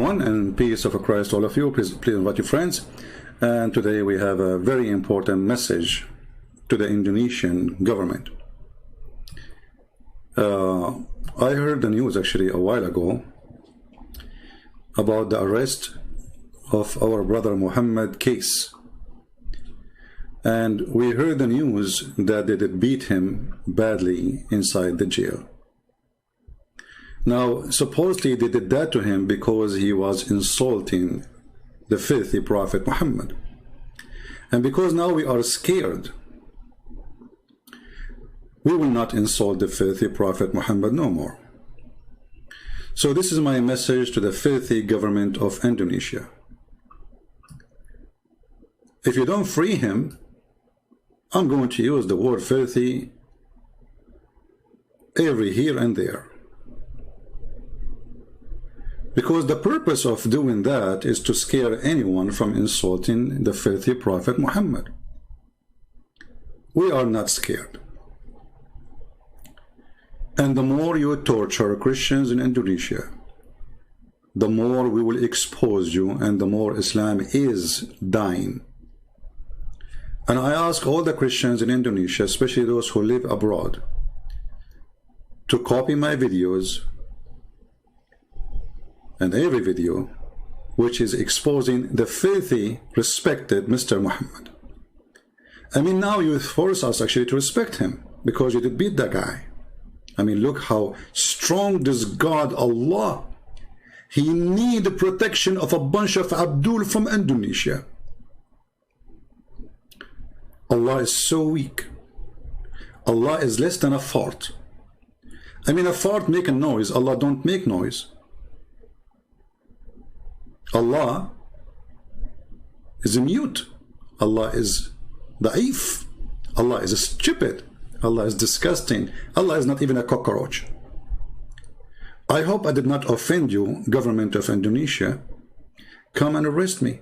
everyone, and peace of Christ all of you. Please invite your friends. And today we have a very important message to the Indonesian government. I heard the news actually a while ago about the arrest of our brother Muhammad case. And we heard the news that they did beat him badly inside the jail. Now, supposedly they did that to him because he was insulting the filthy Prophet Muhammad. And because now we are scared, we will not insult the filthy Prophet Muhammad no more. So this is my message to the filthy government of Indonesia. If you don't free him, I'm going to use the word filthy every here and there. Because the purpose of doing that is to scare anyone from insulting the filthy Prophet Muhammad. We are not scared. And the more you torture Christians in Indonesia, the more we will expose you and the more Islam is dying. And I ask all the Christians in Indonesia, especially those who live abroad, to copy my videos and every video which is exposing the filthy, respected Mr. Muhammad. I mean, now you force us actually to respect him because you did beat that guy. I mean, look how strong this God, Allah. He need the protection of a bunch of Abdul from Indonesia. Allah is so weak. Allah is less than a fart. I mean, a fart make a noise. Allah don't make noise. Allah is mute. Allah is da'if. Allah is stupid. Allah is disgusting. Allah is not even a cockroach. I hope I did not offend you, government of Indonesia. Come and arrest me.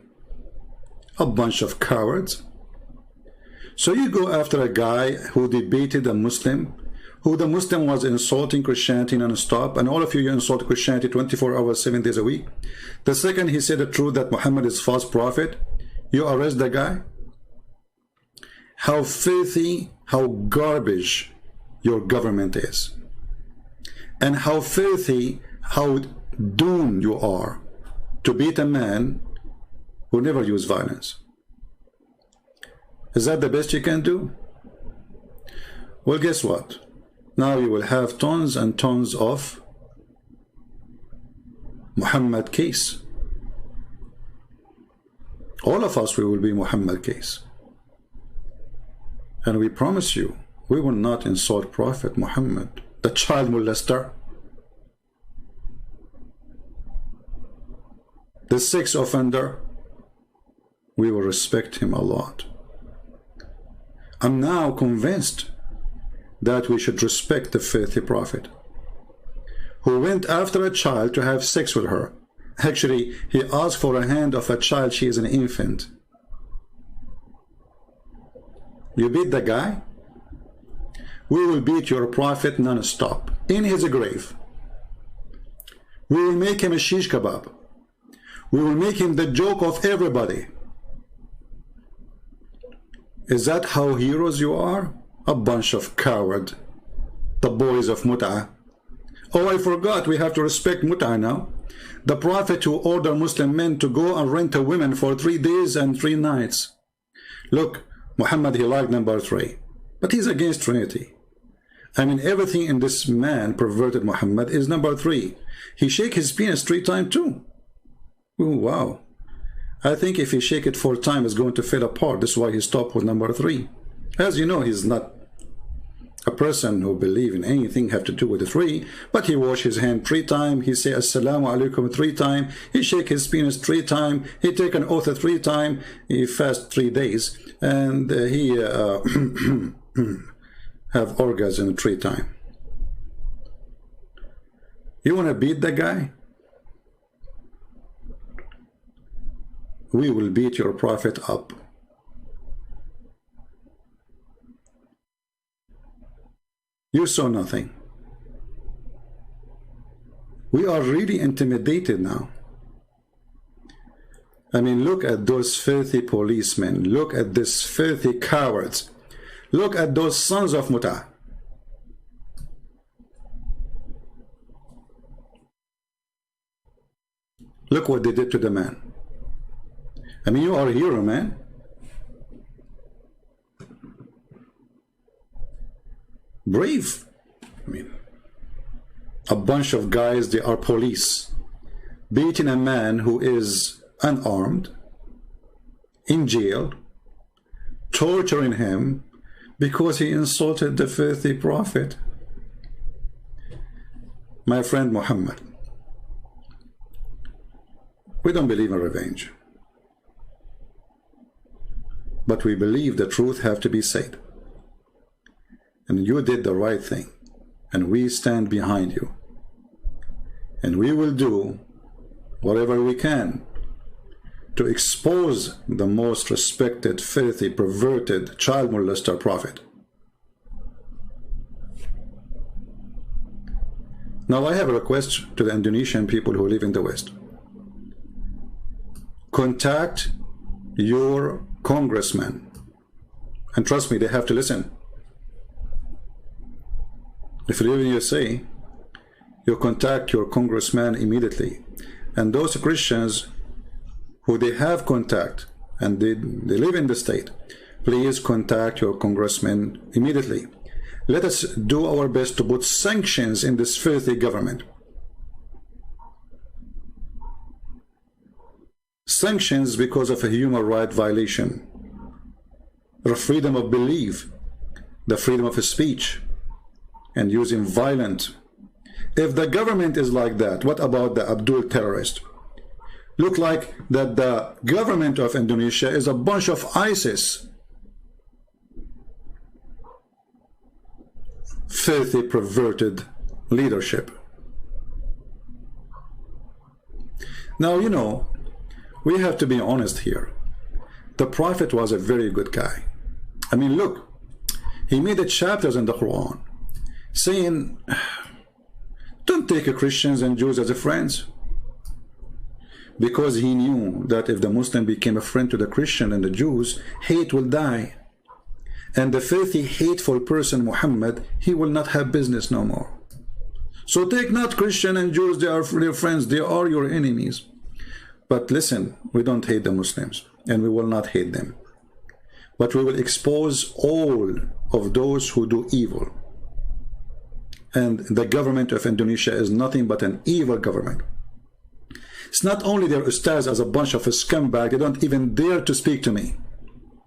A bunch of cowards. So you go after a guy who debated a Muslim, who the Muslim was insulting Christianity non-stop, and all of you insult Christianity 24 hours, 7 days a week. The second he said the truth that Muhammad is false prophet, you arrest the guy? How filthy, how garbage your government is. And how filthy, how doomed you are to beat a man who never used violence. Is that the best you can do? Well, guess what? Now you will have tons and tons of Muhammad case. All of us, we will be Muhammad case. And we promise you, we will not insult Prophet Muhammad, the child molester, the sex offender. We will respect him a lot. I'm now convinced that we should respect the filthy prophet who went after a child to have sex with her. Actually, he asked for a hand of a child. She is an infant. You beat the guy? We will beat your prophet non-stop in his grave. We will make him a shish kebab. We will make him the joke of everybody. Is that how heroes you are? A bunch of coward, the boys of Mut'ah. Oh, I forgot, we have to respect Mut'ah now. The prophet who ordered Muslim men to go and rent a woman for 3 days and 3 nights. Look, Muhammad, he liked number 3, but he's against Trinity. I mean, everything in this man, perverted Muhammad, is number 3. He shake his penis 3 times too. Oh, wow. I think if he shake it 4 times, it's going to fall apart. That's why he stopped with number 3. As you know, he's not a person who believe in anything have to do with the 3, but he wash his hand 3 times, he say assalamu alaikum 3 times, he shake his penis 3 times, he take an oath 3 times, he fast 3 days, and he have orgasm 3 times. You want to beat the guy? We will beat your prophet up. You saw nothing. We are really intimidated now. I mean, look at those filthy policemen. Look at these filthy cowards. Look at those sons of Muta. Look what they did to the man. I mean, you are a hero, man. Brave. I mean, a bunch of guys, they are police, beating a man who is unarmed, in jail, torturing him because he insulted the filthy prophet. My friend Muhammad, we don't believe in revenge, but we believe the truth have to be said. And you did the right thing, and we stand behind you, and we will do whatever we can to expose the most respected, filthy, perverted, child molester prophet. Now I have a request to the Indonesian people who live in the West. Contact your congressman, and trust me, they have to listen. If you live in USA, you contact your congressman immediately. And those Christians who they have contact and they live in the state, please contact your congressman immediately. Let us do our best to put sanctions in this filthy government. Sanctions because of a human right violation, the freedom of belief, the freedom of speech, and using violence. If the government is like that, what about the Abdul terrorist? Look like that the government of Indonesia is a bunch of ISIS. Filthy, perverted leadership. Now, you know, we have to be honest here. The Prophet was a very good guy. I mean, look, he made the chapters in the Quran saying, don't take Christians and Jews as friends. Because he knew that if the Muslim became a friend to the Christian and the Jews, hate will die. And the filthy, hateful person, Muhammad, he will not have business no more. So take not Christian and Jews, they are your friends, they are your enemies. But listen, we don't hate the Muslims, and we will not hate them. But we will expose all of those who do evil. And the government of Indonesia is nothing but an evil government. It's not only their ustads as a bunch of scumbags, they don't even dare to speak to me.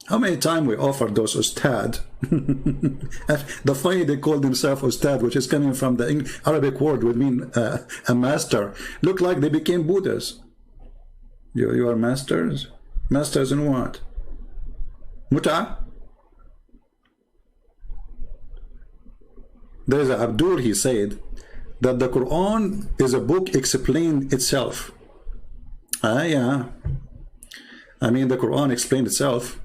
How many times we offered those ustad? The funny they call themselves ustad, which is coming from the Arabic word, would mean a master. Look like they became Buddhas. You are masters? Masters in what? Muta? There is Abdul, he said that the Quran is a book explained itself. Yeah. I mean, the Quran explained itself.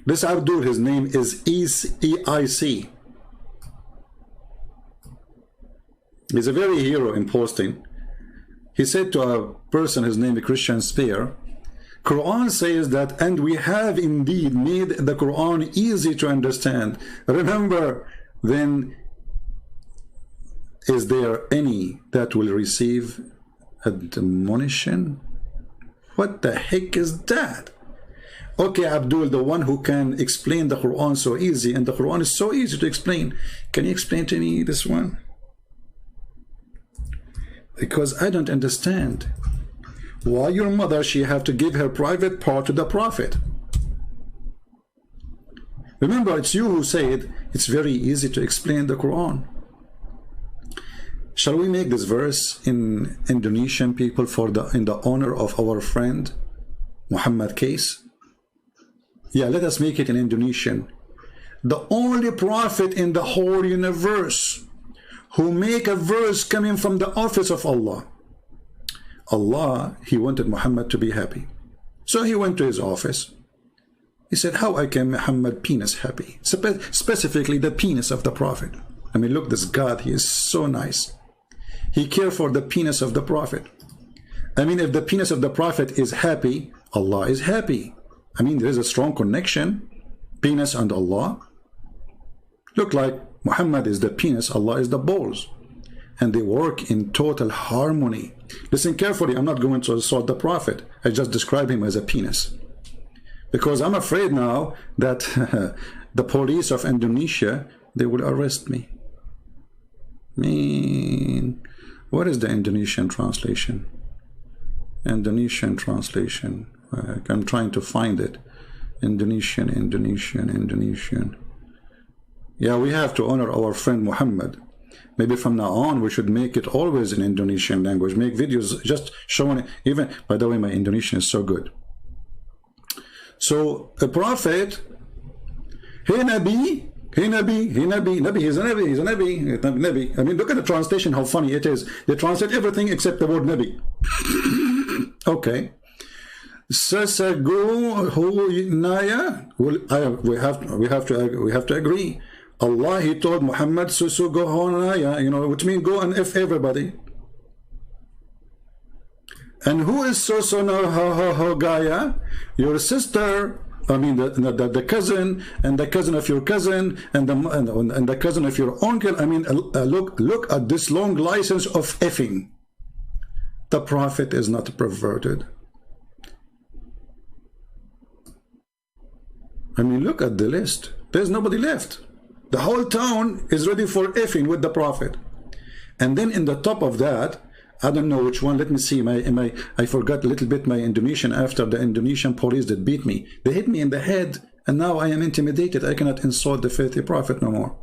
This Abdul, his name is EIC. He's a very hero in posting. He said to a person, his name is Christian Spear, Quran says that, and we have indeed made the Quran easy to understand. Remember, then, is there any that will receive admonition? What the heck is that? Okay, Abdul, the one who can explain the Quran so easy, and the Quran is so easy to explain. Can you explain to me this one? Because I don't understand. Why your mother, she have to give her private part to the Prophet? Remember, it's you who said it's very easy to explain the Quran. Shall we make this verse in Indonesian people in the honor of our friend Muhammad case? Yeah, let us make it in Indonesian. The only prophet in the whole universe who make a verse coming from the office of Allah. Allah, he wanted Muhammad to be happy. So he went to his office. He said, how I can Muhammad penis happy? Specifically the penis of the Prophet. I mean, look, this God, he is so nice. He cares for the penis of the Prophet. I mean, if the penis of the Prophet is happy, Allah is happy. I mean, there is a strong connection, penis and Allah. Look like Muhammad is the penis, Allah is the balls. And they work in total harmony. Listen carefully, I'm not going to assault the Prophet. I just describe him as a penis. Because I'm afraid now that the police of Indonesia, they will arrest me. What is the Indonesian translation? Indonesian translation. I'm trying to find it. Indonesian. Yeah, we have to honor our friend Muhammad. Maybe from now on we should make it always in Indonesian language. Make videos just showing it. Even, by the way, my Indonesian is so good. So a prophet, hey Nabi, he's a Nabi. I mean, look at the translation, how funny it is. They translate everything except the word Nabi. Okay. Sasago Naya. We have to agree. Allah, he told Muhammad, Naya, you know, which means go and F everybody. And who is Gaya? Your sister. I mean, the cousin, and the cousin of your cousin, and the cousin of your uncle. I mean, look at this long license of effing. The Prophet is not perverted. I mean, look at the list. There's nobody left. The whole town is ready for effing with the Prophet. And then in the top of that, I don't know which one. Let me see. I forgot a little bit my Indonesian after the Indonesian police that beat me. They hit me in the head, and now I am intimidated. I cannot insult the faithful Prophet no more.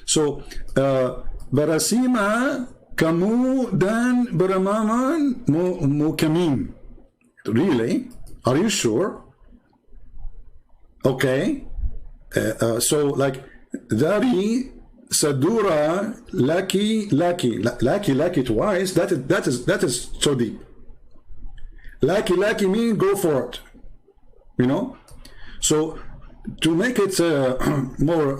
So, Barasima kamu dan beramaman mukamim. Really? Are you sure? Okay. So, like, Dari Sadura Laki twice. That is so deep. Laki mean go for it. You know. So to make it more,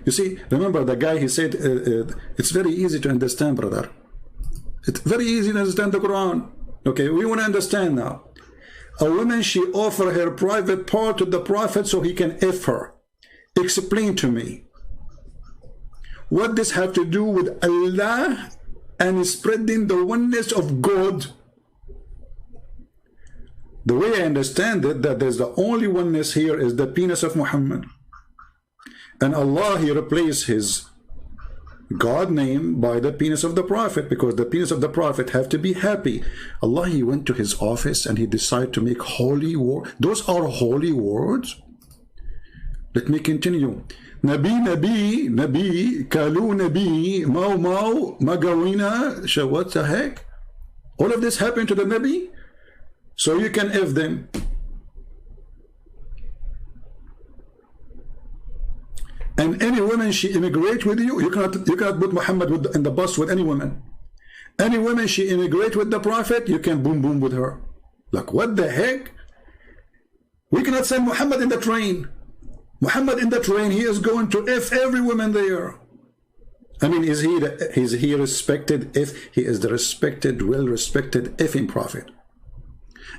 you see, remember the guy, he said it's very easy to understand, brother. It's very easy to understand the Quran. Okay, we want to understand now. A woman, she offered her private part to the Prophet so he can F her. Explain to me. What does have to do with Allah and spreading the oneness of God? The way I understand it, that there's the only oneness here is the penis of Muhammad. And Allah, he replaced his God name by the penis of the Prophet, because the penis of the Prophet have to be happy. Allah, he went to his office and he decided to make holy words. Those are holy words. Let me continue. Nabi, Kalu Nabi, Mau, Magawina, what the heck? All of this happened to the Nabi? So you can F them. And any woman, she immigrate with you, you cannot put Muhammad in the bus with any woman. Any woman, she immigrate with the Prophet, you can boom with her. Like, what the heck? We cannot send Muhammad in the train. Muhammad in the train, he is going to F every woman there. I mean, is he respected? If he is the respected, well-respected effing Prophet.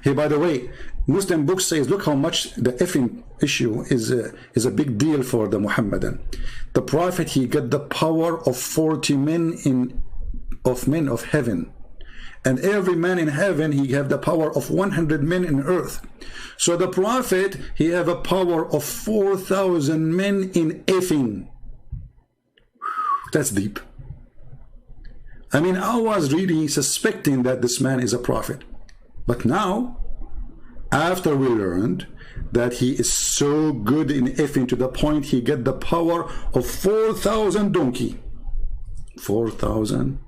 Hey, by the way, Muslim book says, look how much the effing issue is a big deal for the Muhammadan. The Prophet, he got the power of 40 men of heaven. And every man in heaven, he have the power of 100 men in earth. So the Prophet, he have a power of 4,000 men in effing. That's deep. I mean, I was really suspecting that this man is a prophet. But now, after we learned that he is so good in effing to the point he get the power of 4,000 donkey. 4,000.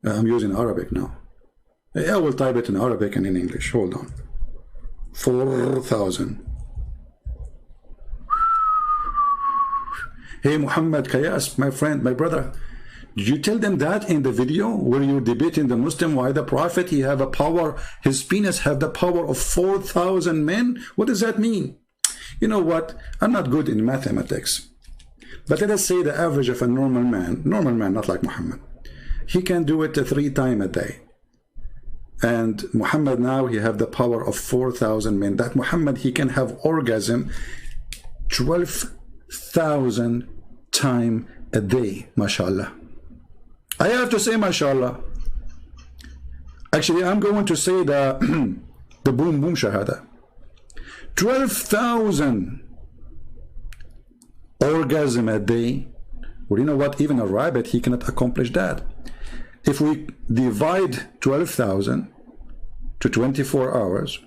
I'm using Arabic now. I will type it in Arabic and in English. Hold on. 4,000. Hey Muhammad Kayas, my friend, my brother, did you tell them that in the video where you're debating the Muslim why the Prophet, he have a power, his penis have the power of 4,000 men? What does that mean? You know what? I'm not good in mathematics. But let us say the average of a normal man, not like Muhammad, he can do it 3 times a day. And Muhammad now, he have the power of 4,000 men. That Muhammad, he can have orgasm 12,000 times a day, mashallah. I have to say mashallah. Actually, I'm going to say the the boom boom shahada. 12,000 orgasm a day. Well, you know what? Even a rabbit, he cannot accomplish that. If we divide 12,000 to 24 hours,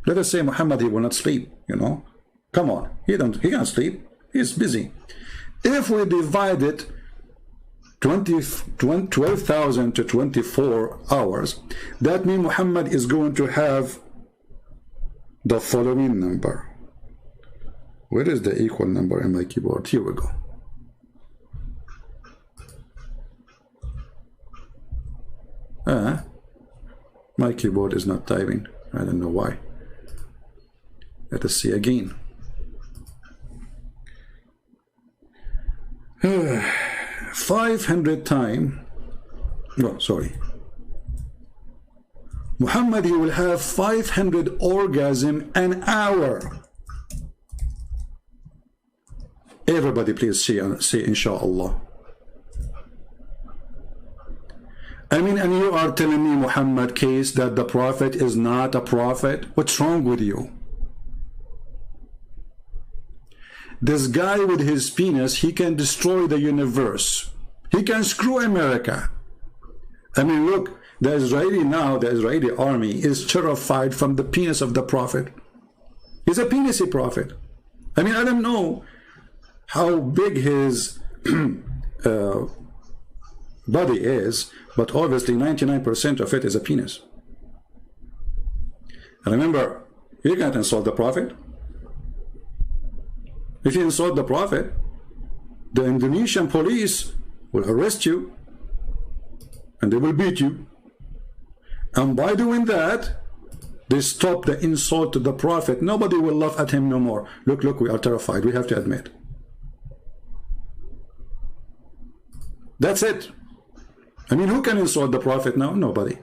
let us say Muhammad, he will not sleep, you know. Come on, he can't sleep. He's busy. If we divide it 12,000 to 24 hours, that means Muhammad is going to have the following number. Where is the equal number in my keyboard? Here we go. My keyboard is not typing. I don't know why. Let us see again. 500 times. No, sorry. Muhammad, he will have 500 orgasm an hour. Everybody please say inshallah. I mean, and you are telling me, Muhammad case, that the prophet is not a prophet? What's wrong with you? This guy with his penis, he can destroy the universe. He can screw America. I mean, look, the Israeli army is terrified from the penis of the prophet. He's a penisy prophet. I mean, I don't know how big his body is, but obviously 99% of it is a penis. And remember, you can't insult the prophet. If you insult the prophet, the Indonesian police will arrest you and they will beat you. And by doing that, they stop the insult to the prophet. Nobody will laugh at him no more. Look, we are terrified. We have to admit. That's it. I mean, who can insult the prophet now? Nobody.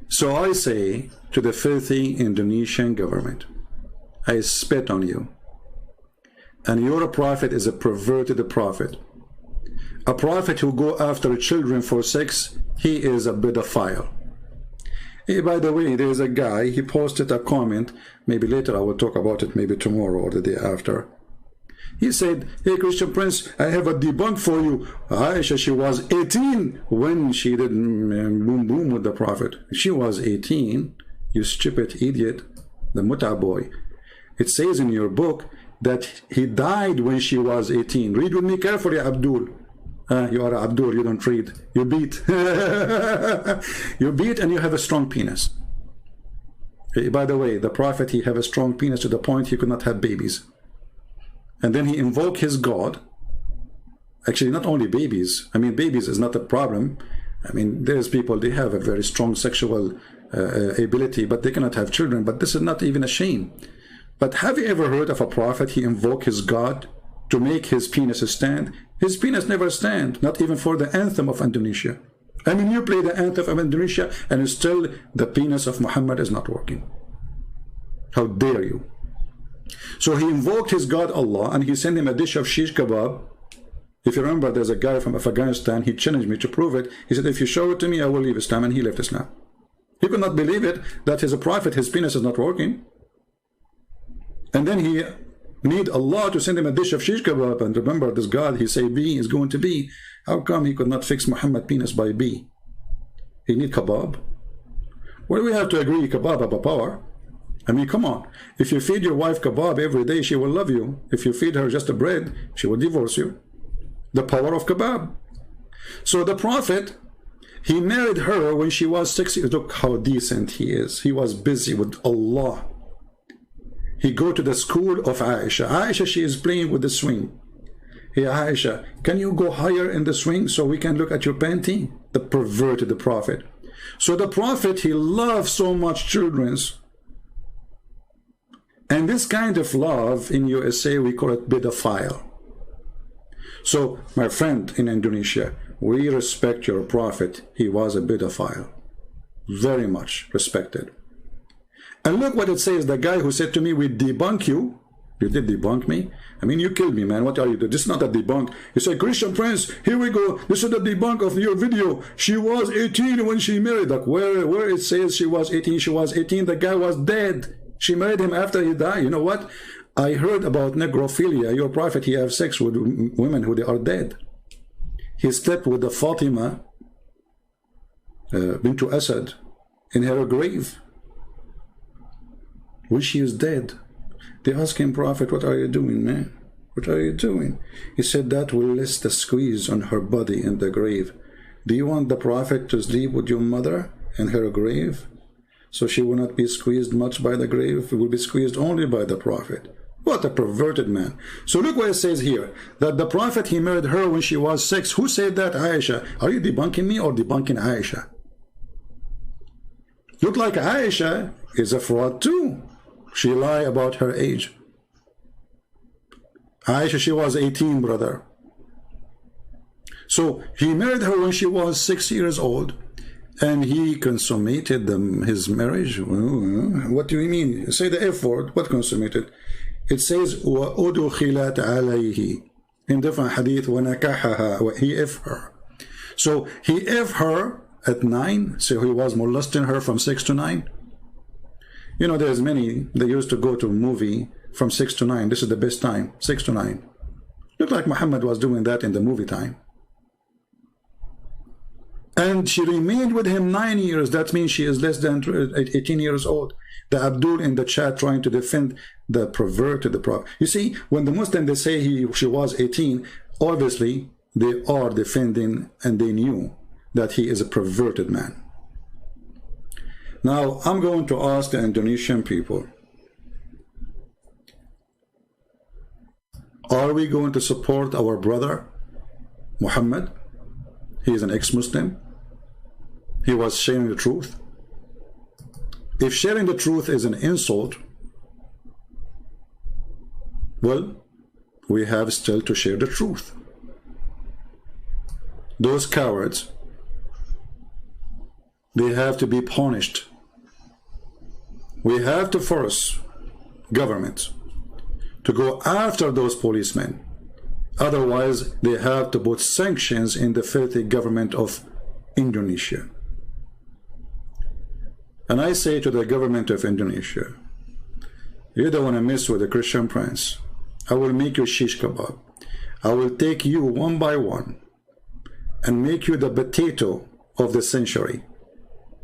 So I say to the filthy Indonesian government, I spit on you. And your prophet is a perverted prophet. A prophet who go after children for sex, he is a pedophile. Hey, by the way, there's a guy, he posted a comment, maybe later I will talk about it, maybe tomorrow or the day after. He said, hey, Christian Prince, I have a debunk for you. Aisha, she was 18 when she did boom boom with the prophet. She was 18, you stupid idiot, the Muta boy. It says in your book that he died when she was 18. Read with me carefully, Abdul. You are Abdul, you don't read. You beat. You beat and you have a strong penis. By the way, the prophet, he have a strong penis to the point he could not have babies. And then he invoke his God. Actually, not only babies. I mean, babies is not a problem. I mean, there's people, they have a very strong sexual ability, but they cannot have children. But this is not even a shame. But have you ever heard of a prophet, he invoke his God to make his penis stand? His penis never stand, not even for the anthem of Indonesia. I mean, you play the anthem of Indonesia and still the penis of Muhammad is not working. How dare you? So he invoked his God Allah and he sent him a dish of shish kebab. If you remember, there's a guy from Afghanistan, he challenged me to prove it. He said, if you show it to me, I will leave Islam, and he left Islam. He could not believe it, that as a prophet, his penis is not working. And then he need Allah to send him a dish of shish kebab. And remember, this God, he say B is going to be. How come he could not fix Muhammad penis by B? He need kebab. Well, we have to agree, kebab have a power. I mean, come on. If you feed your wife kebab every day, she will love you. If you feed her just a bread, she will divorce you. The power of kebab. So the prophet, he married her when she was 6 years. Look how decent he is. He was busy with Allah. He go to the school of Aisha. Aisha, she is playing with the swing. Hey, Aisha, can you go higher in the swing so we can look at your panty? The perverted prophet. So the Prophet, he loved so much children. And this kind of love in USA, we call it pedophile. So, my friend in Indonesia, we respect your Prophet. He was a pedophile. Very much respected. And look what it says. The guy who said to me, we debunk you. You did debunk me? I mean, you killed me, man. What are you doing? This is not a debunk. You say, Christian Prince, here we go. This is the debunk of your video. She was 18 when she married. Like, where it says she was 18, she was 18. The guy was dead. She married him after he died. You know what? I heard about necrophilia. Your Prophet, he have sex with women who they are dead. He slept with the Fatima bint Asad in her grave, when she is dead. They asked him, Prophet, what are you doing, man? What are you doing? He said, that will less the squeeze on her body in the grave. Do you want the Prophet to sleep with your mother in her grave? So she will not be squeezed much by the grave. It will be squeezed only by the Prophet. What a perverted man. So look what it says here, that the Prophet, he married her when she was 6. Who said that? Aisha. Are you debunking me or debunking Aisha? Look like Aisha is a fraud too. She lied about her age. Aisha, she was 18, brother. So he married her when she was 6 years old, and he consummated his marriage. What do you mean? Say the F word. What consummated? It says وَأُدُخِلَتْ عَلَيْهِ in different hadith, وَنَكَحَهَا, he F her. So he F her at 9, so he was molesting her from 6 to 9. You know, there's many, they used to go to a movie from 6 to 9. This is the best time, 6 to 9. Looked like Muhammad was doing that in the movie time. And she remained with him 9 years. That means she is less than 18 years old. The Abdul in the chat trying to defend the perverted, the Prophet. You see, when the Muslim, they say she was 18, obviously they are defending, and they knew that he is a perverted man. Now, I'm going to ask the Indonesian people, are we going to support our brother, Muhammad? He is an ex-Muslim. He was sharing the truth. If sharing the truth is an insult, well, we have still to share the truth. Those cowards, they have to be punished. We have to force government to go after those policemen. Otherwise, they have to put sanctions in the filthy government of Indonesia. And I say to the government of Indonesia, you don't want to mess with the Christian Prince. I will make you shish kebab. I will take you one by one and make you the potato of the century.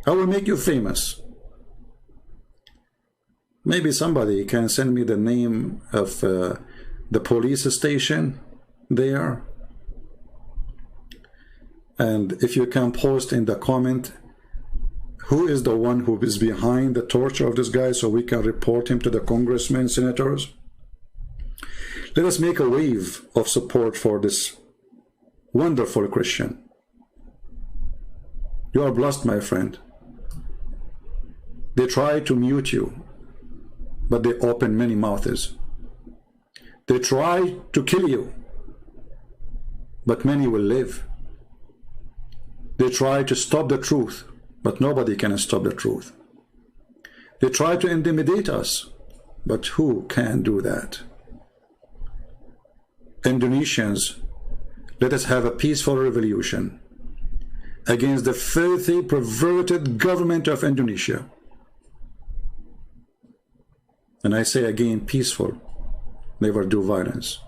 I will make you famous. Maybe somebody can send me the name of the police station there. And if you can post in the comment, who is the one who is behind the torture of this guy, so we can report him to the congressmen, senators. Let us make a wave of support for this wonderful Christian. You are blessed, my friend. They try to mute you, but they open many mouths. They try to kill you, but many will live. They try to stop the truth, but nobody can stop the truth. They try to intimidate us, but who can do that? Indonesians, let us have a peaceful revolution against the filthy, perverted government of Indonesia. And I say again, peaceful, never do violence.